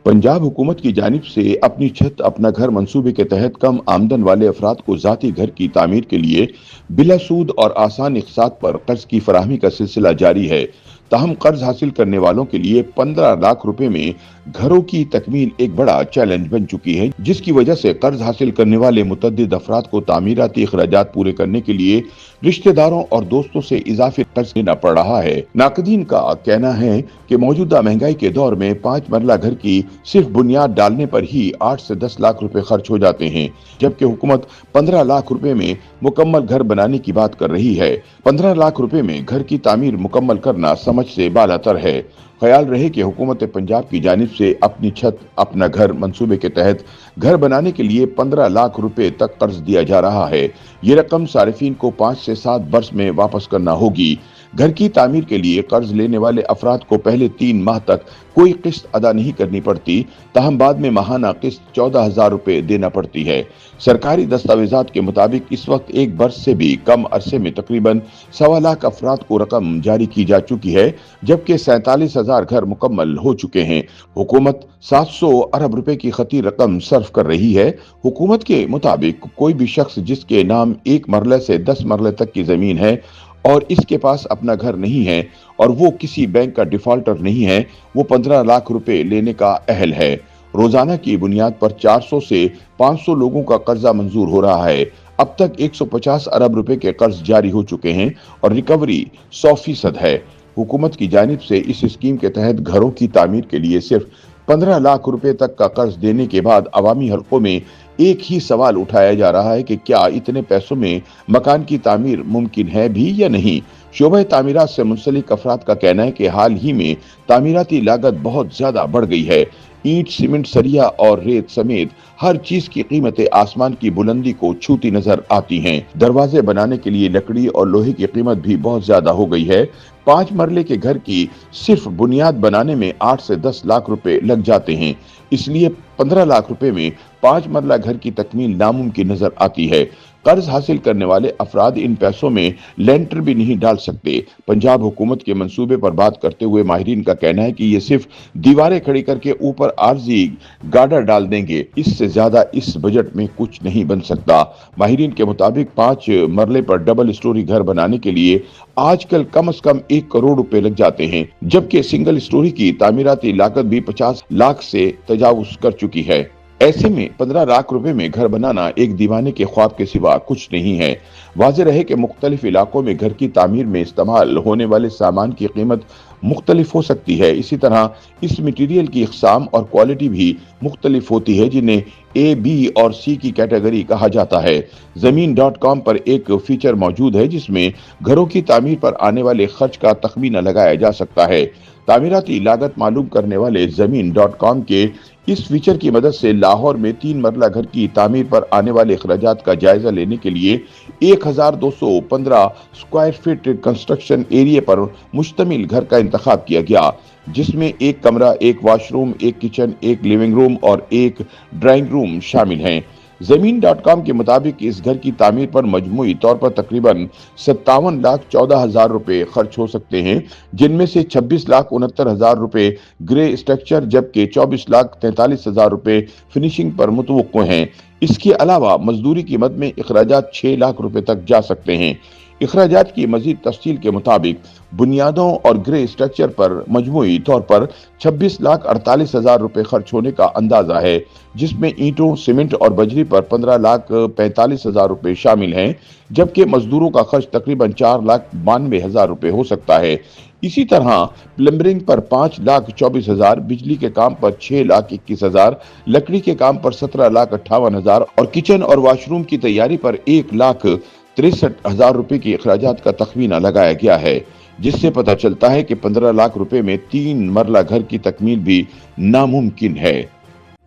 पंजाब हुकूमत की जानिब से अपनी छत अपना घर मंसूबे के तहत कम आमदन वाले अफराद को ज़ाती घर की तामीर के लिए बिला सूद और आसान इक़सात पर कर्ज की फराहमी का सिलसिला जारी है। ताहम कर्ज हासिल करने वालों के लिए 15 लाख रुपए में घरों की तकमील एक बड़ा चैलेंज बन चुकी है, जिसकी वजह से कर्ज हासिल करने वाले मुतअद्दिद अफराद को तामीराती अखराजात पूरे करने के लिए रिश्तेदारों और दोस्तों से इजाफी कर्ज लेना पड़ रहा है। नाकदीन का कहना है कि मौजूदा महंगाई के दौर में 5 मरला घर की सिर्फ बुनियाद डालने पर ही 8 से 10 लाख रुपए खर्च हो जाते हैं, जबकि हुकूमत 15 लाख रुपए में मुकम्मल घर बनाने की बात कर रही है। 15 लाख रुपए में घर की तामीर मुकम्मल करना समझ से बालातर है। ख्याल रहे कि हुकूमत पंजाब की जानिब से अपनी छत अपना घर मंसूबे के तहत घर बनाने के लिए 15 लाख रुपए तक कर्ज दिया जा रहा है। ये रकम सारिफीन को 5 से 7 बरस में वापस करना होगी। घर की तामीर के लिए कर्ज लेने वाले अफराद को पहले 3 माह तक कोई किस्त अदा नहीं करनी पड़ती, ताहम बाद में माहाना किस्त 14,000 रुपए देना पड़ती है। सरकारी दस्तावेजात के मुताबिक इस वक्त 1 बरस से भी कम अरसे में तकरीबन 1.25 लाख अफराद को रकम जारी की जा चुकी है, जबकि 47,000 घर मुकम्मल हो चुके हैं। हुकूमत 700 अरब रुपए की खती रकम सर्फ कर रही है। हुकूमत के मुताबिक कोई भी शख्स जिसके नाम 1 मरले से 10 मरले तक की जमीन है और इसके पास अपना घर नहीं है और वो किसी बैंक का डिफॉल्टर नहीं है, वो 15 लाख रुपए लेने का अहल है। रोजाना की बुनियाद पर 400 से 500 लोगों का कर्जा मंजूर हो रहा है। अब तक 150 अरब रुपए के कर्ज जारी हो चुके हैं और रिकवरी 100% है। हुकूमत की जानिब से इस स्कीम के तहत घरों की तामीर के लिए सिर्फ 15 लाख रुपए तक का कर्ज देने के बाद अवामी हलकों में एक ही सवाल उठाया जा रहा है कि क्या इतने पैसों में मकान की तामीर मुमकिन है भी या नहीं। शोबा तामीरात से मुंसलिक अफराद का कहना है कि हाल ही में तामीराती लागत बहुत ज्यादा बढ़ गई है। ईंट, सीमेंट, सरिया और रेत समेत हर चीज की कीमतें आसमान की बुलंदी को छूती नजर आती हैं। दरवाजे बनाने के लिए लकड़ी और लोहे की कीमत भी बहुत ज्यादा हो गई है। 5 मरले के घर की सिर्फ बुनियाद बनाने में 8 से 10 लाख रुपए लग जाते हैं, इसलिए 15 लाख रुपए में 5 मरला घर की तकमील नामुमकिन नजर आती है। कर्ज हासिल करने वाले अफराद इन पैसों में लेंटर भी नहीं डाल सकते। पंजाब हुकूमत के मंसूबे पर बात करते हुए माहिरीन का कहना है कि ये सिर्फ दीवारें खड़ी करके ऊपर आर्जी गार्डर डाल देंगे, इससे ज्यादा इस बजट में कुछ नहीं बन सकता। माहिरीन के मुताबिक 5 मरले पर डबल स्टोरी घर बनाने के लिए आजकल कम से कम 1 करोड़ रुपए लग जाते हैं, जबकि सिंगल स्टोरी की तामीराती लागत भी 50 लाख से तजावुज कर चुकी है। ऐसे में 15 लाख रुपए में घर बनाना एक दीवाने के ख्वाब के सिवा कुछ नहीं है। वाज़ेह रहे कि मुख्तलिफ इलाकों में घर की तामीर में इस्तेमाल होने वाले सामान की कीमत मुख्तलिफ हो सकती है। इसी तरह इस मटीरियल की इक़साम और क्वालिटी भी मुख्तलिफ होती है, जिन्हें A, B और C की कैटेगरी कहा जाता है। ज़मीन.com पर एक फीचर मौजूद है जिसमें घरों की तामीर पर आने वाले खर्च का तखमीना लगाया जा सकता है। तामीराती लागत मालूम करने वाले ज़मीन.com के इस फीचर की मदद से लाहौर में 3 मरला घर की तामीर पर आने वाले अखराजात का जायजा लेने के लिए 1215 स्क्वायर फीट कंस्ट्रक्शन एरिया पर मुश्तमिल घर का इंतखाब किया गया, जिसमें 1 कमरा, 1 वॉशरूम, 1 किचन, 1 लिविंग रूम और 1 ड्राइंग रूम शामिल हैं। ज़मीन.com के मुताबिक इस घर की तामीर पर मजमूई तौर पर तकरीबन 57,14,000 रुपए खर्च हो सकते हैं, जिनमें से 26,69,000 रुपए ग्रे स्ट्रक्चर जबकि 24,43,000 रुपए फिनिशिंग पर मुतवक्को हैं। इसके अलावा मजदूरी की मद में अखराजात 6 लाख रुपए तक जा सकते हैं। अखराजात की मजीद तफसील के मुताबिक बुनियादों और ग्रे स्ट्रक्चर पर मजमूई तौर पर 26,48,000 रुपए खर्च होने का अंदाजा है, जिसमें ईंटों, सीमेंट और बजरी पर 15,45,000 रुपए शामिल हैं, जबकि मजदूरों का खर्च तकरीबन 4,92,000 रुपए हो सकता है। इसी तरह प्लम्बरिंग पर 5,24,000, बिजली के काम पर 6,21,000, लकड़ी के काम पर 17,58,000 और किचन और वाशरूम की तैयारी पर 1,63,000 रुपए की अखराजात का तखमीना लगाया गया है, जिससे पता चलता है कि 15 लाख रुपए में 3 मरला घर की तकमील भी नामुमकिन है।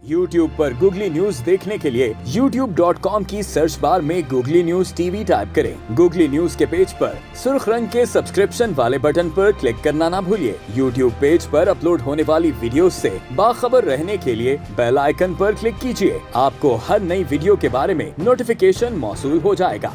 YouTube पर गूगली न्यूज देखने के लिए youtube.com की सर्च बार में गूगली न्यूज टीवी टाइप करें। गूगली न्यूज के पेज पर सुर्ख रंग के सब्सक्रिप्शन वाले बटन पर क्लिक करना ना भूलिए। YouTube पेज पर अपलोड होने वाली वीडियो से बाखबर रहने के लिए बेल आइकन पर क्लिक कीजिए। आपको हर नई वीडियो के बारे में नोटिफिकेशन मौसूल हो जाएगा।